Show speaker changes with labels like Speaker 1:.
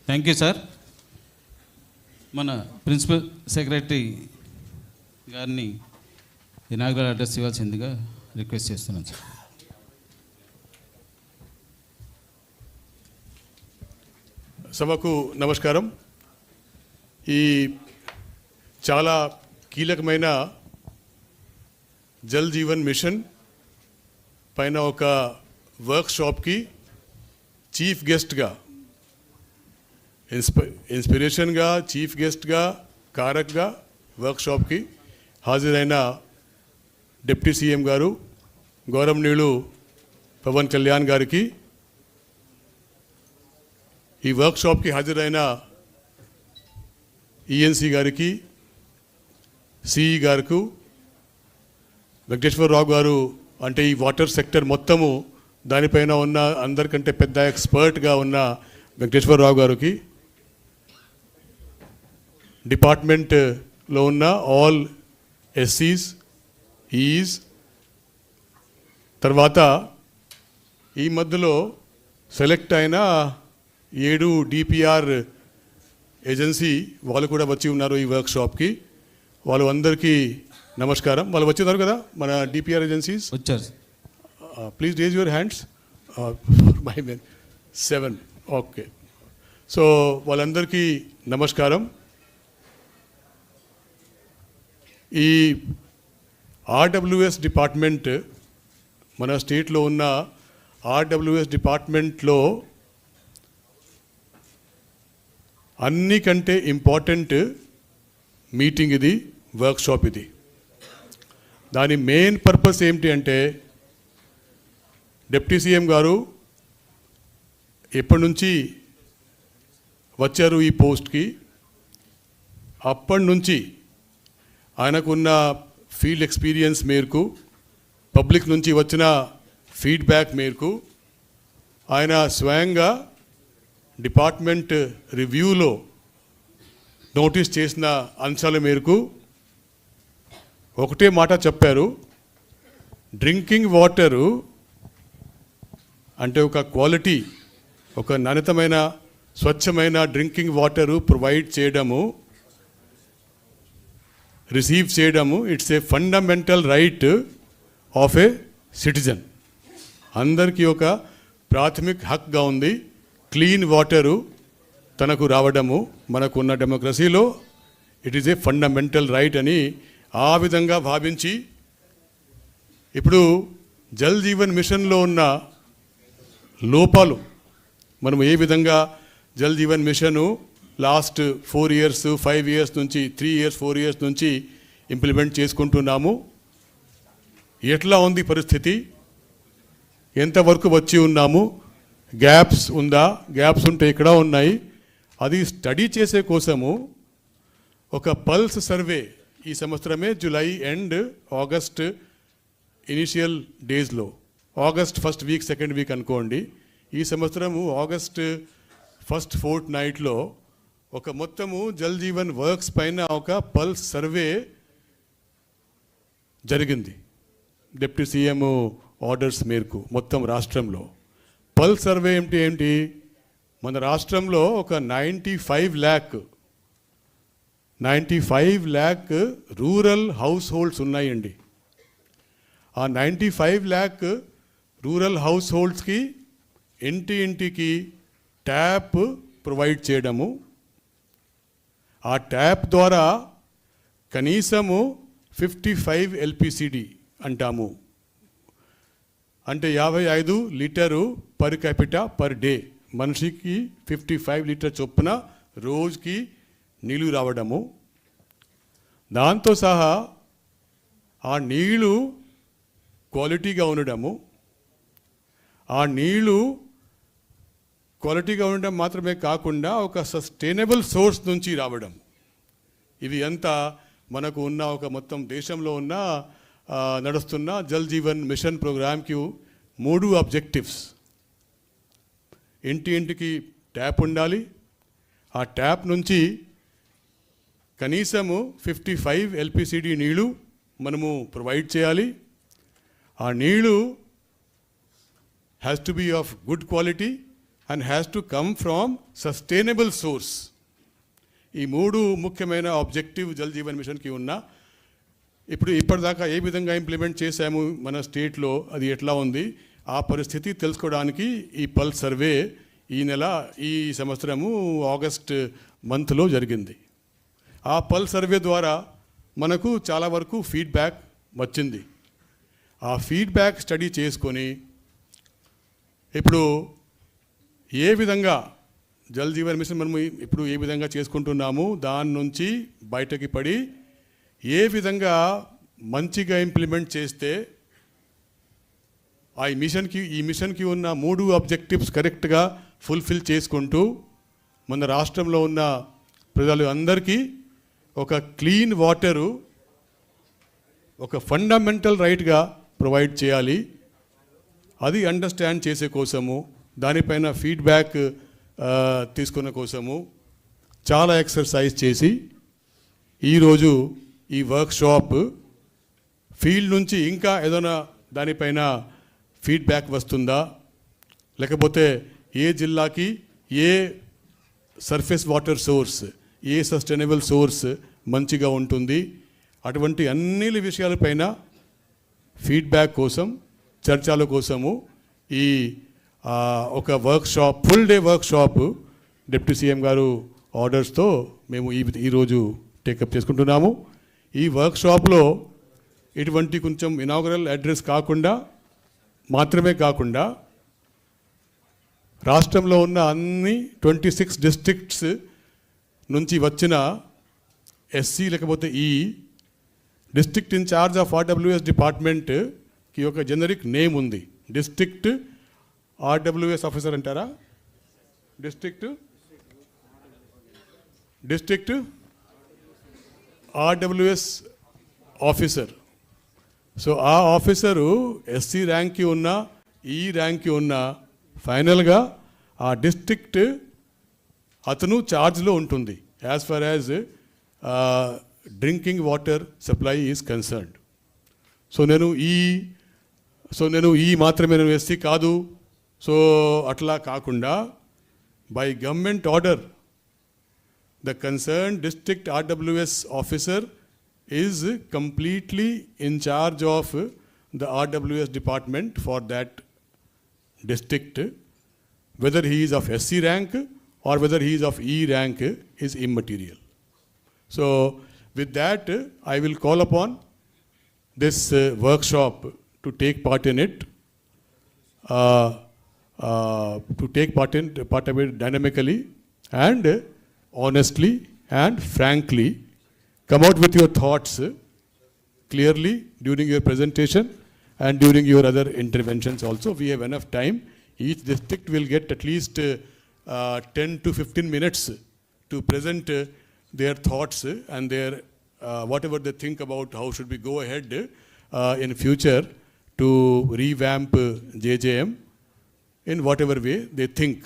Speaker 1: Thank you sir. మన principal secretary గారిని inaugural address ఇవ్వాల్సిందిగా రిక్వెస్ట్ చేస్తున్నాను సార్.
Speaker 2: సభకు నమస్కారం. ఈ చాలా కీలకమైన జల్ జీవన్ మిషన్ పైన ఒక వర్క్షాప్కి చీఫ్ గెస్ట్గా ఇన్స్పిరేషన్గా చీఫ్ గెస్ట్గా కారక్గా వర్క్షాప్కి హాజరైన డిప్యూటీ సీఎం గారు గౌరవనీయులు పవన్ కళ్యాణ్ గారికి, ఈ వర్క్షాప్కి హాజరైన ఈఎన్సీ గారికి, సిఈ గారికి, వెంకటేశ్వరరావు గారు అంటే ఈ వాటర్ సెక్టర్ మొత్తము దానిపైన ఉన్న అందరికంటే పెద్ద ఎక్స్పర్ట్గా ఉన్న వెంకటేశ్వరరావు గారికి, డిపార్ట్మెంట్లో ఉన్న ఆల్ ఎస్సీస్, ఈస్, తర్వాత ఈ మధ్యలో సెలెక్ట్ అయిన 7 డిపిఆర్ ఏజెన్సీ వాళ్ళు కూడా వచ్చి ఉన్నారు ఈ వర్క్షాప్కి. వాళ్ళు అందరికీ నమస్కారం. వాళ్ళు వచ్చినారు కదా మన డిపిఆర్ ఏజెన్సీస్?
Speaker 1: వచ్చారు.
Speaker 2: Please raise your hands. My men 7. Okay. So వాళ్ళందరికీ నమస్కారం. ఈ ఆర్డబ్ల్యూఎస్ డిపార్ట్మెంట్ మన స్టేట్లో ఉన్న ఆర్డబ్ల్యూఎస్ డిపార్ట్మెంట్లో అన్నికంటే ఇంపార్టెంట్ మీటింగ్ ఇది, వర్క్షాప్ ఇది. దాని మెయిన్ పర్పస్ ఏమిటి అంటే డిప్యూటీ సీఎం గారు ఎప్పటి నుంచి వచ్చారు ఈ పోస్ట్కి, అప్పటి నుంచి ఆయనకున్న ఫీల్డ్ ఎక్స్పీరియన్స్ మేరకు, పబ్లిక్ నుంచి వచ్చిన ఫీడ్బ్యాక్ మేరకు ఆయన స్వయంగా డిపార్ట్మెంట్ రివ్యూలో నోటీస్ చేసిన అంశాల మేరకు ఒకటే మాట చెప్పారు. డ్రింకింగ్ వాటరు అంటే ఒక క్వాలిటీ, ఒక నాణ్యతమైన స్వచ్ఛమైన డ్రింకింగ్ వాటరు ప్రొవైడ్ చేయడము, రిసీవ్ చేయడము, it's a fundamental right of A citizen. అందరికీ ఒక ప్రాథమిక హక్గా ఉంది క్లీన్ వాటరు తనకు రావడము. మనకున్న డెమోక్రసీలో it is a fundamental right అని ఆ విధంగా భావించి ఇప్పుడు జల్ జీవన్ మిషన్లో ఉన్న లోపాలు మనం ఏ విధంగా Jal Jeevan mission last 4 years 5 years నుంచి 3 years 4 years నుంచి ఇంప్లిమెంట్ చేసుకుంటున్నాము, ఎట్లా ఉంది పరిస్థితి, ఎంతవరకు వచ్చి ఉన్నాము, గ్యాప్స్ ఉందా, గ్యాప్స్ ఉంటే ఇక్కడ ఉన్నాయి, అది స్టడీ చేసే కోసము ఒక పల్స్ సర్వే ఈ సంవత్సరమే జూలై ఎండ్ ఆగస్ట్ ఇనిషియల్ డేస్లో, August 1st week 2nd week అనుకోండి, ఈ సంవత్సరము ఆగస్ట్ 1st fortnightలో ఒక మొత్తము జల్ జీవన్ వర్క్స్ పైన ఒక పల్స్ సర్వే జరిగింది డిప్యూటీ సీఎం ఆర్డర్స్ మేరకు మొత్తం రాష్ట్రంలో. పల్స్ సర్వే ఏంటి మన రాష్ట్రంలో ఒక 95 lakh రూరల్ హౌస్ హోల్డ్స్ ఉన్నాయండి. ఆ 95 lakh రూరల్ హౌస్ హోల్డ్స్కి ఇంటికి ట్యాప్ ప్రొవైడ్ చేయడము, ఆ ట్యాప్ ద్వారా కనీసము 55 LPCD అంటాము, అంటే 55 litre per capita per day, మనిషికి 55 లీటర్ చొప్పున రోజుకి నీళ్ళు రావడము. దాంతో సహా ఆ నీళ్ళు క్వాలిటీగా ఉండడము, ఆ నీళ్ళు క్వాలిటీగా ఉండడం మాత్రమే కాకుండా ఒక సస్టైనబుల్ సోర్స్ నుంచి రావడం. ఇవి అంతా మనకు ఉన్న ఒక మొత్తం దేశంలో ఉన్న నడుస్తున్న జల్ జీవన్ మిషన్ ప్రోగ్రామ్కి 3 ఆబ్జెక్టివ్స్. ఇంటికి ట్యాప్ ఉండాలి, ఆ ట్యాప్ నుంచి కనీసము 55 LPCD నీళ్ళు మనము ప్రొవైడ్ చేయాలి. ఆ నీళ్ళు has to be of good quality and has to come from sustainable source. ఈ మూడు ముఖ్యమైన ఆబ్జెక్టివ్ జల్ జీవన్ మిషన్కి ఉన్న ఇప్పటిదాకా ఏ విధంగా ఇంప్లిమెంట్ చేశాము మన స్టేట్లో, అది ఎట్లా ఉంది, ఆ పరిస్థితి తెలుసుకోవడానికి ఈ పల్స్ సర్వే ఈ సంవత్సరము ఆగస్ట్ మంత్లో జరిగింది. ఆ పల్స్ సర్వే ద్వారా మనకు చాలా వరకు ఫీడ్బ్యాక్ వచ్చింది. ఆ ఫీడ్బ్యాక్ స్టడీ చేసుకొని ఇప్పుడు ఏ విధంగా జల్ జీవన్ మిషన్ మనము ఇప్పుడు ఏ విధంగా చేసుకుంటున్నాము, దాని నుంచి బయటకి పడి ఏ విధంగా మంచిగా ఇంప్లిమెంట్ చేస్తే ఈ మిషన్కి ఉన్న మూడు ఆబ్జెక్టివ్స్ కరెక్ట్గా ఫుల్ఫిల్ చేసుకుంటూ మన రాష్ట్రంలో ఉన్న ప్రజలు అందరికీ ఒక క్లీన్ వాటరు ఒక ఫండమెంటల్ రైట్గా ప్రొవైడ్ చేయాలి. అది అండర్స్టాండ్ చేసే కోసము, దానిపైన ఫీడ్బ్యాక్ తీసుకున్న కోసము చాలా ఎక్సర్సైజ్ చేసి ఈరోజు ఈ వర్క్షాప్ ఫీల్డ్ నుంచి ఇంకా ఏదైనా దానిపైన ఫీడ్బ్యాక్ వస్తుందా, లేకపోతే ఏ జిల్లాకి a surface water source, a sustainable source మంచిగా ఉంటుంది, అటువంటి అన్ని విషయాలపైన ఫీడ్బ్యాక్ కోసం, చర్చల కోసము ఈ ఒక workshop, full day workshop deputy CM గారు ఆర్డర్స్తో మేము ఈరోజు టేకప్ చేసుకుంటున్నాము. ఈ వర్క్షాప్లో ఇటువంటి కొంచెం ఇనాగరల్ అడ్రస్ మాత్రమే కాకుండా రాష్ట్రంలో ఉన్న అన్ని 26 డిస్ట్రిక్ట్స్ నుంచి వచ్చిన ఎస్సీ లేకపోతే ఈ డిస్ట్రిక్ట్ ఇన్ఛార్జ్ ఆఫ్ ఆర్డబ్ల్యూఎస్ డిపార్ట్మెంట్కి ఒక జనరిక్ నేమ్ ఉంది. డిస్ట్రిక్ట్ ఆర్డబ్ల్యూఎస్ ఆఫీసర్ అంటారా, డిస్ట్రిక్ట్ ఆర్డబ్ల్యూఎస్ ఆఫీసర్. సో ఆ ఆఫీసరు ఎస్సీ ర్యాంక్కి ఉన్న, ఈ ర్యాంక్కి ఉన్న, ఫైనల్గా ఆ డిస్ట్రిక్ట్ అతను ఛార్జ్లో ఉంటుంది as far as drinking water supply is concerned. So నేను మాత్రమే నేను ఎస్సీ కాదు, సో అట్లా కాకుండా by government order the concern district RWS officer is completely in charge of the RWS department for that district. Whether he is of SC rank or whether he is of E rank is immaterial. So with that, I will call upon this workshop to take part in it, to take part of it dynamically and honestly and frankly. Come out with your thoughts clearly during your presentation and during your other interventions also. We have enough time. Each district will get at least 10 to 15 minutes to present their thoughts and their whatever they think about how should we go ahead in future to revamp JJM in whatever way they think